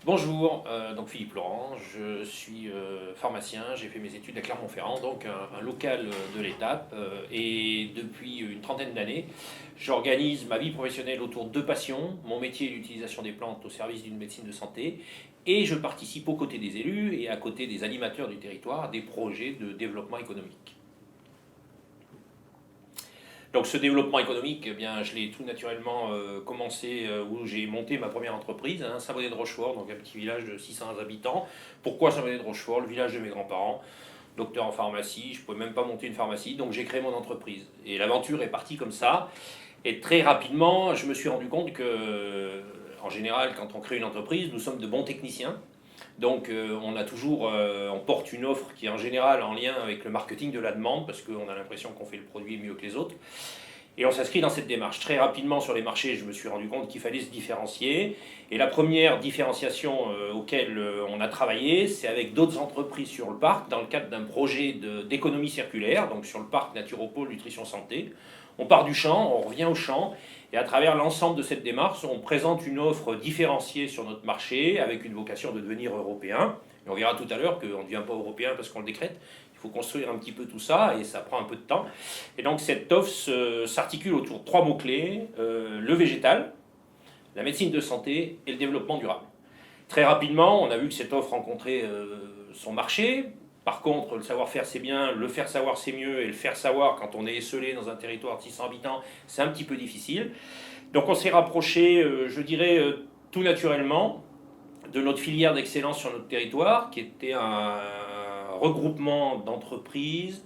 Bonjour, donc Philippe Laurent, je suis pharmacien, j'ai fait mes études à Clermont-Ferrand, donc un local de l'étape, et depuis une trentaine d'années, j'organise ma vie professionnelle autour de deux passions. Mon métier est l'utilisation des plantes au service d'une médecine de santé, et je participe aux côtés des élus et à côté des animateurs du territoire à des projets de développement économique. Donc ce développement économique, eh bien, je l'ai tout naturellement commencé où j'ai monté ma première entreprise, hein, Saint-Bonnet-de-Rochefort, donc un petit village de 600 habitants. Pourquoi Saint-Bonnet-de-Rochefort? Le village de mes grands-parents, docteur en pharmacie, je ne pouvais même pas monter une pharmacie, donc j'ai créé mon entreprise. Et l'aventure est partie comme ça. Et très rapidement, je me suis rendu compte que, en général, quand on crée une entreprise, nous sommes de bons techniciens. Donc on porte une offre qui est en général en lien avec le marketing de la demande, parce qu'on a l'impression qu'on fait le produit mieux que les autres. Et on s'inscrit dans cette démarche. Très rapidement sur les marchés, je me suis rendu compte qu'il fallait se différencier. Et la première différenciation auquel on a travaillé, c'est avec d'autres entreprises sur le parc, dans le cadre d'un projet d'économie circulaire, donc sur le parc Naturopole Nutrition Santé. On part du champ, on revient au champ, et à travers l'ensemble de cette démarche, on présente une offre différenciée sur notre marché, avec une vocation de devenir européen. Et on verra tout à l'heure qu'on ne devient pas européen parce qu'on le décrète. Il faut construire un petit peu tout ça, et ça prend un peu de temps. Et donc cette offre s'articule autour de trois mots-clés, le végétal, la médecine de santé et le développement durable. Très rapidement, on a vu que cette offre rencontrait son marché. Par contre, le savoir-faire c'est bien, le faire savoir c'est mieux, et le faire savoir quand on est esselé dans un territoire de 600 habitants, c'est un petit peu difficile. Donc on s'est rapproché, je dirais, tout naturellement de notre filière d'excellence sur notre territoire, qui était un regroupement d'entreprises,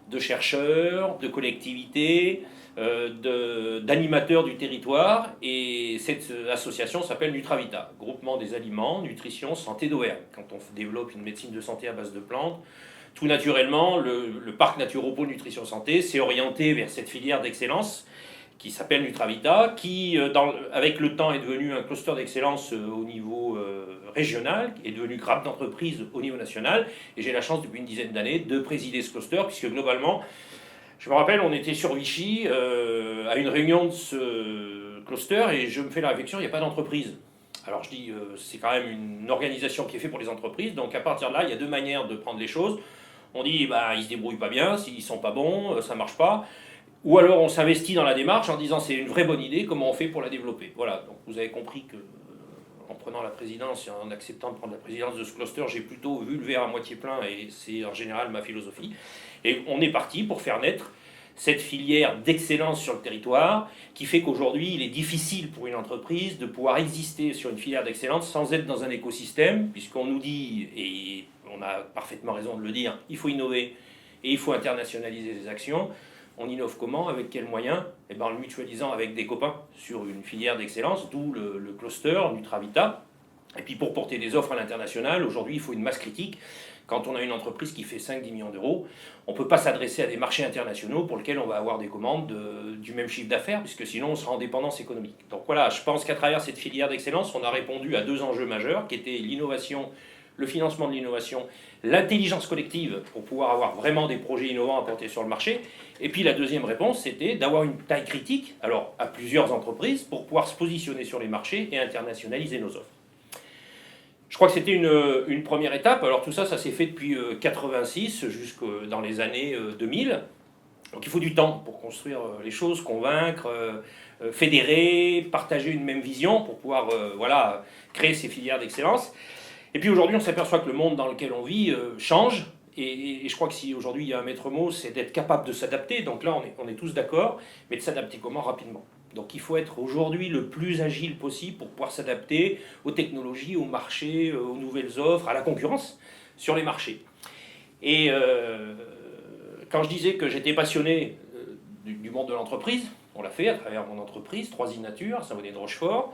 de chercheurs, de collectivités, d'animateurs du territoire. Et cette association s'appelle Nutravita, groupement des aliments, nutrition, santé d'Auvergne. Quand on développe une médecine de santé à base de plantes, tout naturellement, le parc Naturopole Nutrition Santé s'est orienté vers cette filière d'excellence qui s'appelle Nutravita, qui, avec le temps, est devenu un cluster d'excellence au niveau régional, est devenu grappe d'entreprise au niveau national. Et j'ai la chance, depuis une dizaine d'années, de présider ce cluster, puisque globalement, je me rappelle, on était sur Vichy, à une réunion de ce cluster, et je me fais la réflexion, il n'y a pas d'entreprise. Alors je dis, c'est quand même une organisation qui est faite pour les entreprises, donc à partir de là, il y a deux manières de prendre les choses. On dit, bah, ils se débrouillent pas bien, s'ils sont pas bons, ça marche pas. Ou alors on s'investit dans la démarche en disant c'est une vraie bonne idée, comment on fait pour la développer. Voilà, donc vous avez compris que en prenant la présidence et en acceptant de prendre la présidence de ce cluster, j'ai plutôt vu le verre à moitié plein, et c'est en général ma philosophie. Et on est parti pour faire naître cette filière d'excellence sur le territoire, qui fait qu'aujourd'hui il est difficile pour une entreprise de pouvoir exister sur une filière d'excellence sans être dans un écosystème, puisqu'on nous dit, et on a parfaitement raison de le dire, il faut innover et il faut internationaliser les actions. On innove comment? Avec quels moyens? Eh ben, en le mutualisant avec des copains sur une filière d'excellence, d'où le cluster Nutravita. Et puis pour porter des offres à l'international, aujourd'hui il faut une masse critique. Quand on a une entreprise qui fait 5-10 millions d'euros, on ne peut pas s'adresser à des marchés internationaux pour lesquels on va avoir des commandes du même chiffre d'affaires, puisque sinon on sera en dépendance économique. Donc voilà, je pense qu'à travers cette filière d'excellence, on a répondu à deux enjeux majeurs, qui étaient l'innovation, le financement de l'innovation, l'intelligence collective pour pouvoir avoir vraiment des projets innovants à porter sur le marché. Et puis la deuxième réponse, c'était d'avoir une taille critique, alors à plusieurs entreprises, pour pouvoir se positionner sur les marchés et internationaliser nos offres. Je crois que c'était une première étape. Alors tout ça, ça s'est fait depuis 86 jusque dans les années 2000. Donc il faut du temps pour construire les choses, convaincre, fédérer, partager une même vision pour pouvoir voilà, créer ces filières d'excellence. Et puis aujourd'hui, on s'aperçoit que le monde dans lequel on vit change. Et je crois que si aujourd'hui il y a un maître mot, c'est d'être capable de s'adapter. Donc là, on est tous d'accord, mais de s'adapter comment? Rapidement. Donc il faut être aujourd'hui le plus agile possible pour pouvoir s'adapter aux technologies, aux marchés, aux nouvelles offres, à la concurrence sur les marchés. Et quand je disais que j'étais passionné du monde de l'entreprise, on l'a fait à travers mon entreprise, 3i Nature, Saint-Bonnet-de-Rochefort,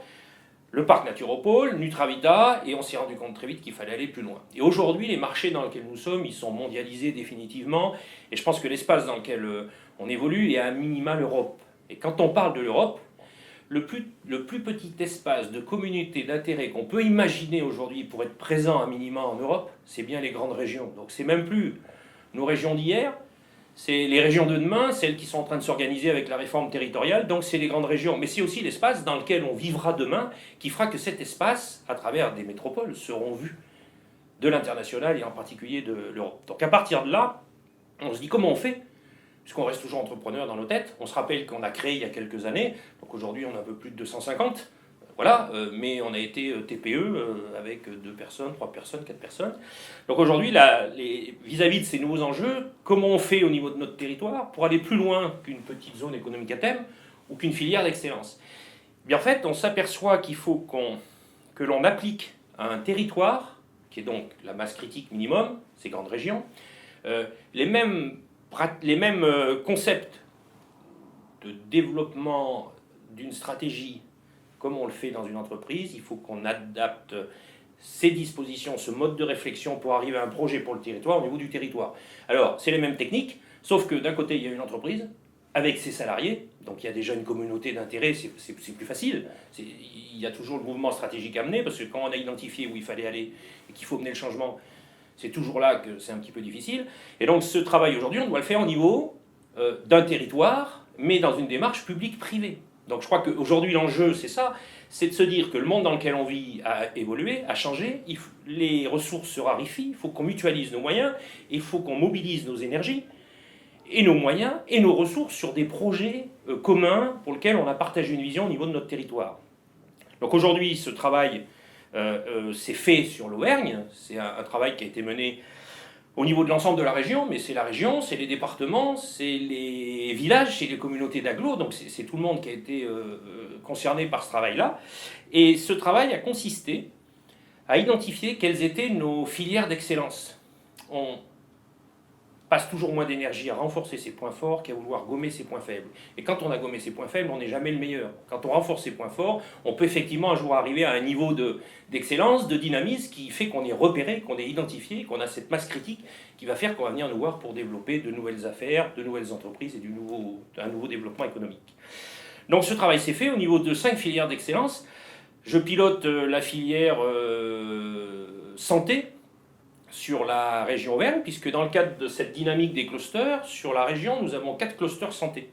le parc Naturopole, Nutravita, et on s'est rendu compte très vite qu'il fallait aller plus loin. Et aujourd'hui, les marchés dans lesquels nous sommes, ils sont mondialisés définitivement, et je pense que l'espace dans lequel on évolue est à minima l'Europe. Et quand on parle de l'Europe, le plus petit espace de communauté d'intérêt qu'on peut imaginer aujourd'hui pour être présent à minima en Europe, c'est bien les grandes régions. Donc c'est même plus nos régions d'hier, C'est les régions de demain, celles qui sont en train de s'organiser avec la réforme territoriale, donc c'est les grandes régions. Mais c'est aussi l'espace dans lequel on vivra demain qui fera que cet espace, à travers des métropoles, seront vus de l'international et en particulier de l'Europe. Donc à partir de là, on se dit comment on fait, puisqu'on reste toujours entrepreneur dans nos têtes. On se rappelle qu'on a créé il y a quelques années, donc aujourd'hui on a un peu plus de 250, voilà, mais on a été TPE avec 2 personnes, 3 personnes, 4 personnes. Donc aujourd'hui, vis-à-vis de ces nouveaux enjeux, comment on fait au niveau de notre territoire pour aller plus loin qu'une petite zone économique à thème ou qu'une filière d'excellence? Bien en fait, on s'aperçoit qu'il faut que l'on applique à un territoire, qui est donc la masse critique minimum, ces grandes régions, les mêmes concepts de développement d'une stratégie comme on le fait dans une entreprise. Il faut qu'on adapte ces dispositions, ce mode de réflexion pour arriver à un projet pour le territoire au niveau du territoire. Alors, c'est les mêmes techniques, sauf que d'un côté, il y a une entreprise avec ses salariés, donc il y a déjà une communauté d'intérêt, c'est plus facile. Il y a toujours le mouvement stratégique à mener, parce que quand on a identifié où il fallait aller et qu'il faut mener le changement, c'est toujours là que c'est un petit peu difficile. Et donc ce travail aujourd'hui, on doit le faire au niveau d'un territoire, mais dans une démarche publique-privée. Donc je crois qu'aujourd'hui l'enjeu c'est ça, c'est de se dire que le monde dans lequel on vit a évolué, a changé, les ressources se raréfient, il faut qu'on mutualise nos moyens, il faut qu'on mobilise nos énergies et nos moyens et nos ressources sur des projets communs pour lesquels on a partagé une vision au niveau de notre territoire. Donc aujourd'hui ce travail s'est fait sur l'Auvergne, c'est un travail qui a été mené au niveau de l'ensemble de la région, mais c'est la région, c'est les départements, c'est les villages, c'est les communautés d'agglo, donc c'est tout le monde qui a été concerné par ce travail-là. Et ce travail a consisté à identifier quelles étaient nos filières d'excellence. On passe toujours moins d'énergie à renforcer ses points forts qu'à vouloir gommer ses points faibles. Et quand on a gommé ses points faibles, on n'est jamais le meilleur. Quand on renforce ses points forts, on peut effectivement un jour arriver à un niveau d'excellence, de dynamisme qui fait qu'on est repéré, qu'on est identifié, qu'on a cette masse critique qui va faire qu'on va venir nous voir pour développer de nouvelles affaires, de nouvelles entreprises et un nouveau développement économique. Donc ce travail s'est fait au niveau de 5 filières d'excellence. Je pilote la filière santé sur la région Auvergne, puisque dans le cadre de cette dynamique des clusters, sur la région, nous avons 4 clusters santé.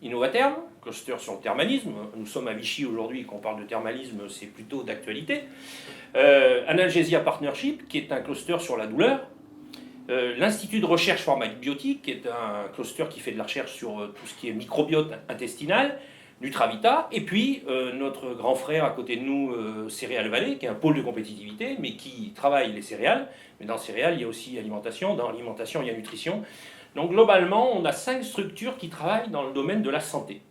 Innovatherm, cluster sur le thermalisme, nous sommes à Vichy aujourd'hui, quand on parle de thermalisme, c'est plutôt d'actualité. Analgesia Partnership, qui est un cluster sur la douleur. L'Institut de recherche pharmaceutique, qui est un cluster qui fait de la recherche sur tout ce qui est microbiote intestinal. Nutravita, et puis notre grand frère à côté de nous, Céréales Vallée, qui est un pôle de compétitivité, mais qui travaille les céréales. Mais dans céréales, il y a aussi alimentation, dans alimentation, il y a nutrition. Donc globalement, on a 5 structures qui travaillent dans le domaine de la santé.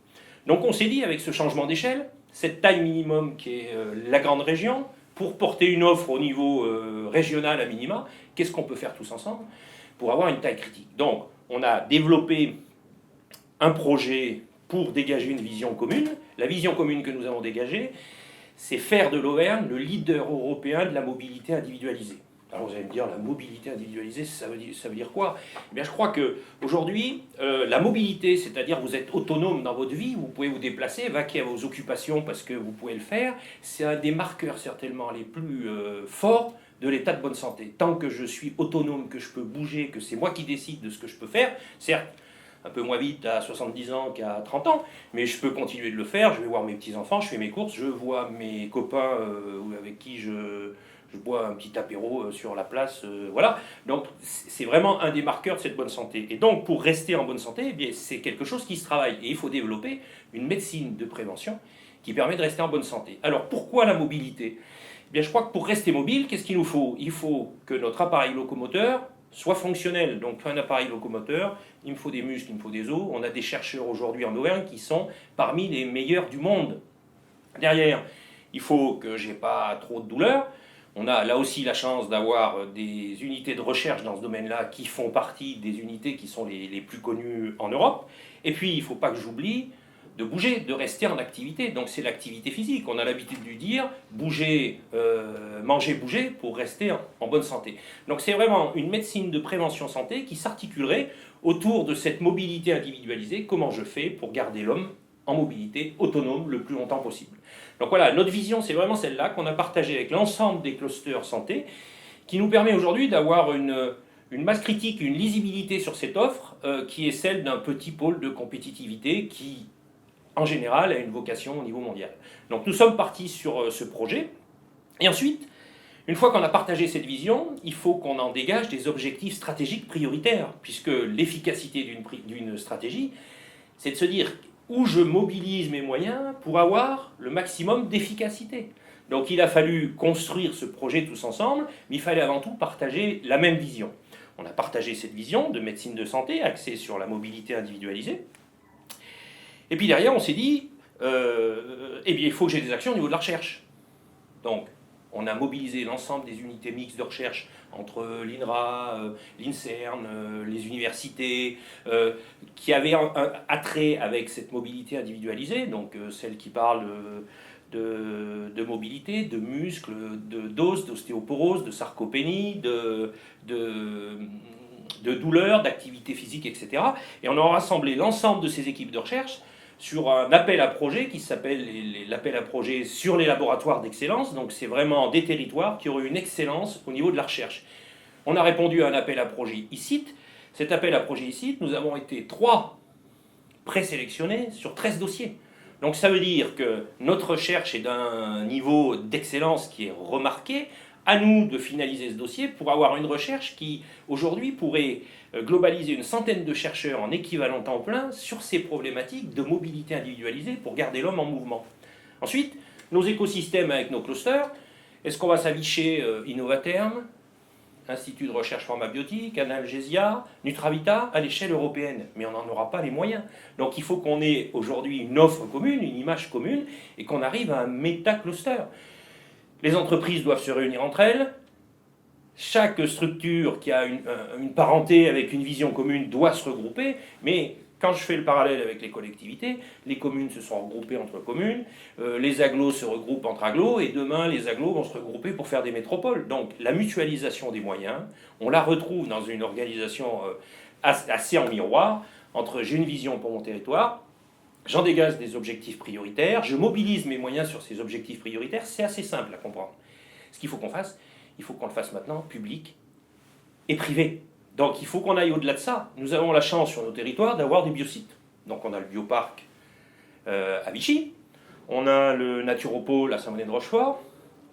Donc on s'est dit, avec ce changement d'échelle, cette taille minimum qui est la grande région, pour porter une offre au niveau régional à minima, qu'est-ce qu'on peut faire tous ensemble pour avoir une taille critique? Donc on a développé un projet pour dégager une vision commune. La vision commune que nous avons dégagée, c'est faire de l'Auvergne le leader européen de la mobilité individualisée. Alors vous allez me dire, la mobilité individualisée, ça veut dire quoi? Eh bien, je crois qu'aujourd'hui, la mobilité, c'est-à-dire vous êtes autonome dans votre vie, vous pouvez vous déplacer, vaquer à vos occupations parce que vous pouvez le faire, c'est un des marqueurs certainement les plus forts de l'état de bonne santé. Tant que je suis autonome, que je peux bouger, que c'est moi qui décide de ce que je peux faire, certes, un peu moins vite à 70 ans qu'à 30 ans, mais je peux continuer de le faire, je vais voir mes petits-enfants, je fais mes courses, je vois mes copains avec qui je bois un petit apéro sur la place, voilà. Donc c'est vraiment un des marqueurs de cette bonne santé. Et donc pour rester en bonne santé, eh bien, c'est quelque chose qui se travaille. Et il faut développer une médecine de prévention qui permet de rester en bonne santé. Alors pourquoi la mobilité? Eh bien, je crois que pour rester mobile, qu'est-ce qu'il nous faut? Il faut que notre appareil locomoteur soit fonctionnel. Donc un appareil locomoteur, il me faut des muscles, il me faut des os. On a des chercheurs aujourd'hui en Auvergne qui sont parmi les meilleurs du monde. Derrière, il faut que j'ai pas trop de douleur. On a là aussi la chance d'avoir des unités de recherche dans ce domaine-là qui font partie des unités qui sont les plus connues en Europe. Et puis, il ne faut pas que j'oublie de bouger, de rester en activité. Donc c'est l'activité physique. On a l'habitude de dire bouger, manger, bouger pour rester en bonne santé. Donc c'est vraiment une médecine de prévention santé qui s'articulerait autour de cette mobilité individualisée. Comment je fais pour garder l'homme en mobilité autonome le plus longtemps possible. Donc voilà, notre vision c'est vraiment celle-là qu'on a partagée avec l'ensemble des clusters santé qui nous permet aujourd'hui d'avoir une une masse critique, une lisibilité sur cette offre qui est celle d'un petit pôle de compétitivité qui, en général, a une vocation au niveau mondial. Donc nous sommes partis sur ce projet. Et ensuite, une fois qu'on a partagé cette vision, il faut qu'on en dégage des objectifs stratégiques prioritaires, puisque l'efficacité d'une stratégie, c'est de se dire où je mobilise mes moyens pour avoir le maximum d'efficacité. Donc il a fallu construire ce projet tous ensemble, mais il fallait avant tout partager la même vision. On a partagé cette vision de médecine de santé axée sur la mobilité individualisée. Et puis derrière, on s'est dit, eh bien, il faut que j'ai des actions au niveau de la recherche. Donc, on a mobilisé l'ensemble des unités mixtes de recherche entre l'INRA, l'INSERM, les universités, qui avaient un attrait avec cette mobilité individualisée, donc celle qui parle de mobilité, de muscles, d'os, d'ostéoporose, de sarcopénie, de douleurs, d'activité physique, etc. Et on a rassemblé l'ensemble de ces équipes de recherche sur un appel à projet qui s'appelle l'appel à projet sur les laboratoires d'excellence. Donc c'est vraiment des territoires qui auraient une excellence au niveau de la recherche. On a répondu à un appel à projet ICIT. Cet appel à projet ICIT, nous avons été 3 présélectionnés sur 13 dossiers. Donc ça veut dire que notre recherche est d'un niveau d'excellence qui est remarqué. À nous de finaliser ce dossier pour avoir une recherche qui, aujourd'hui, pourrait globaliser une centaine de chercheurs en équivalent temps plein sur ces problématiques de mobilité individualisée pour garder l'homme en mouvement. Ensuite, nos écosystèmes avec nos clusters, est-ce qu'on va s'afficher Innovaterm, Institut de recherche pharmaceutique, Analgesia, Nutravita à l'échelle européenne, mais on n'en aura pas les moyens. Donc il faut qu'on ait aujourd'hui une offre commune, une image commune, et qu'on arrive à un méta-cluster. Les entreprises doivent se réunir entre elles. Chaque structure qui a une parenté avec une vision commune doit se regrouper. Mais quand je fais le parallèle avec les collectivités, les communes se sont regroupées entre communes, les agglos se regroupent entre agglos, et demain les agglos vont se regrouper pour faire des métropoles. Donc la mutualisation des moyens, on la retrouve dans une organisation assez en miroir entre j'ai une vision pour mon territoire, j'en dégage des objectifs prioritaires, je mobilise mes moyens sur ces objectifs prioritaires, c'est assez simple à comprendre. Ce qu'il faut qu'on fasse, il faut qu'on le fasse maintenant, public et privé. Donc il faut qu'on aille au-delà de ça. Nous avons la chance sur nos territoires d'avoir des biosites. Donc on a le bioparc à Vichy, on a le naturopole à Saint-Bonnet-de-Rochefort,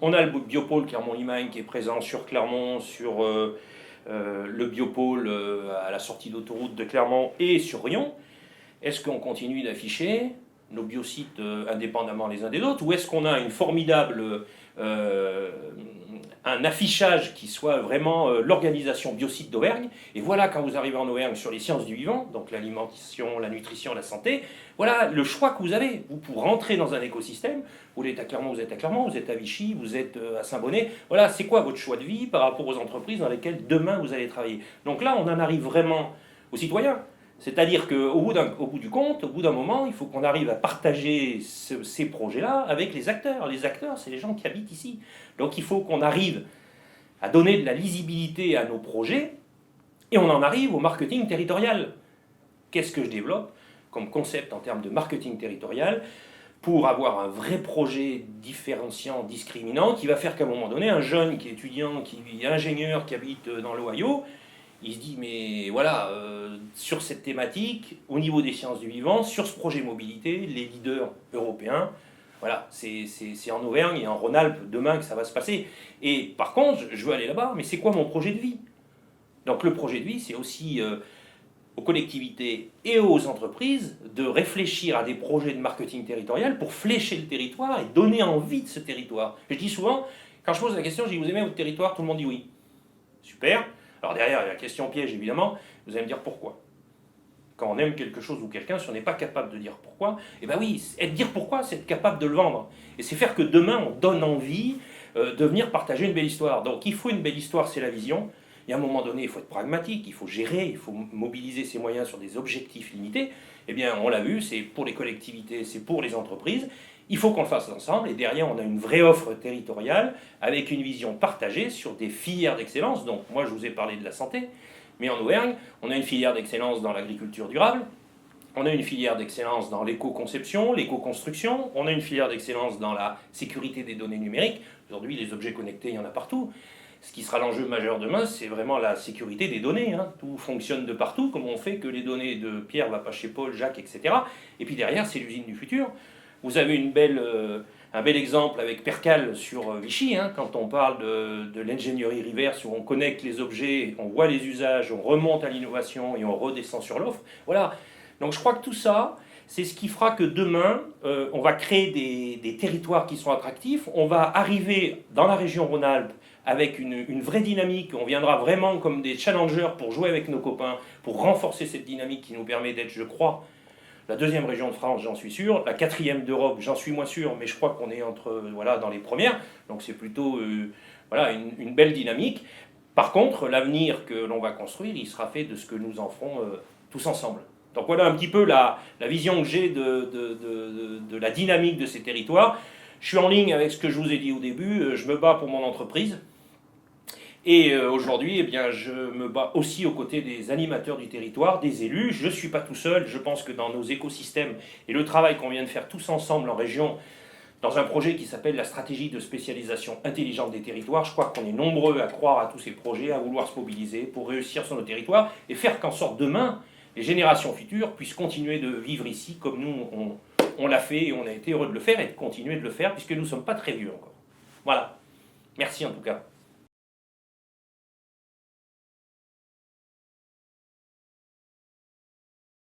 on a le biopôle Clermont-Limagne qui est présent sur Clermont, sur le biopôle à la sortie d'autoroute de Clermont et sur Rion. Est-ce qu'on continue d'afficher nos biosites indépendamment les uns des autres, ou est-ce qu'on a une formidable un affichage qui soit vraiment l'organisation biocide d'Auvergne? Et voilà, quand vous arrivez en Auvergne sur les sciences du vivant, donc l'alimentation, la nutrition, la santé, voilà le choix que vous avez. Vous pour rentrer dans un écosystème, vous êtes à Clermont, vous êtes à Clermont, vous êtes à Vichy, vous êtes à Saint-Bonnet. Voilà, c'est quoi votre choix de vie par rapport aux entreprises dans lesquelles demain vous allez travailler? Donc là, on en arrive vraiment aux citoyens. C'est-à-dire qu'au bout du compte, au bout d'un moment, il faut qu'on arrive à partager ces projets-là avec les acteurs. Les acteurs, c'est les gens qui habitent ici. Donc il faut qu'on arrive à donner de la lisibilité à nos projets, et on en arrive au marketing territorial. Qu'est-ce que je développe comme concept en termes de marketing territorial pour avoir un vrai projet différenciant, discriminant, qui va faire qu'à un moment donné, un jeune qui est étudiant, qui est ingénieur, qui habite dans l'Ohio, il se dit, mais voilà, sur cette thématique, au niveau des sciences du vivant, sur ce projet mobilité, les leaders européens, voilà, c'est en Auvergne et en Rhône-Alpes demain que ça va se passer. Et par contre, je veux aller là-bas, mais c'est quoi mon projet de vie? Donc le projet de vie, c'est aussi aux collectivités et aux entreprises de réfléchir à des projets de marketing territorial pour flécher le territoire et donner envie de ce territoire. Je dis souvent, quand je pose la question, je dis, vous aimez votre territoire? Tout le monde dit oui. Super. Alors derrière, il y a la question piège, évidemment, vous allez me dire pourquoi. Quand on aime quelque chose ou quelqu'un, si on n'est pas capable de dire pourquoi, eh bien oui, dire pourquoi, c'est être capable de le vendre. Et c'est faire que demain, on donne envie de venir partager une belle histoire. Donc il faut une belle histoire, c'est la vision. Et à un moment donné, il faut être pragmatique, il faut gérer, il faut mobiliser ses moyens sur des objectifs limités. Eh bien, on l'a vu, c'est pour les collectivités, c'est pour les entreprises. Il faut qu'on le fasse ensemble, et derrière, on a une vraie offre territoriale avec une vision partagée sur des filières d'excellence. Donc, moi, je vous ai parlé de la santé, mais en Auvergne, on a une filière d'excellence dans l'agriculture durable, on a une filière d'excellence dans l'éco-conception, l'éco-construction, on a une filière d'excellence dans la sécurité des données numériques. Aujourd'hui, les objets connectés, il y en a partout. Ce qui sera l'enjeu majeur demain, c'est vraiment la sécurité des données. Hein. Tout fonctionne de partout, comment on fait que les données de Pierre ne vont pas chez Paul, Jacques, etc. Et puis derrière, c'est l'usine du futur. Vous avez un bel exemple avec Percal sur Vichy, hein, quand on parle de l'ingénierie reverse, où on connecte les objets, on voit les usages, on remonte à l'innovation et on redescend sur l'offre. Voilà. Donc je crois que tout ça, c'est ce qui fera que demain, on va créer des territoires qui sont attractifs. On va arriver dans la région Rhône-Alpes avec une vraie dynamique. On viendra vraiment comme des challengers pour jouer avec nos copains, pour renforcer cette dynamique qui nous permet d'être, je crois, la deuxième région de France, j'en suis sûr. La quatrième d'Europe, j'en suis moins sûr, mais je crois qu'on est dans les premières. Donc c'est plutôt une belle dynamique. Par contre, l'avenir que l'on va construire, il sera fait de ce que nous en ferons tous ensemble. Donc voilà un petit peu la vision que j'ai de la dynamique de ces territoires. Je suis en ligne avec ce que je vous ai dit au début. Je me bats pour mon entreprise. Et aujourd'hui, eh bien, je me bats aussi aux côtés des animateurs du territoire, des élus. Je ne suis pas tout seul. Je pense que dans nos écosystèmes et le travail qu'on vient de faire tous ensemble en région, dans un projet qui s'appelle la stratégie de spécialisation intelligente des territoires, je crois qu'on est nombreux à croire à tous ces projets, à vouloir se mobiliser pour réussir sur nos territoires et faire qu'en sorte demain, les générations futures puissent continuer de vivre ici comme nous, on l'a fait et on a été heureux de le faire et de continuer de le faire puisque nous ne sommes pas très vieux encore. Voilà. Merci en tout cas.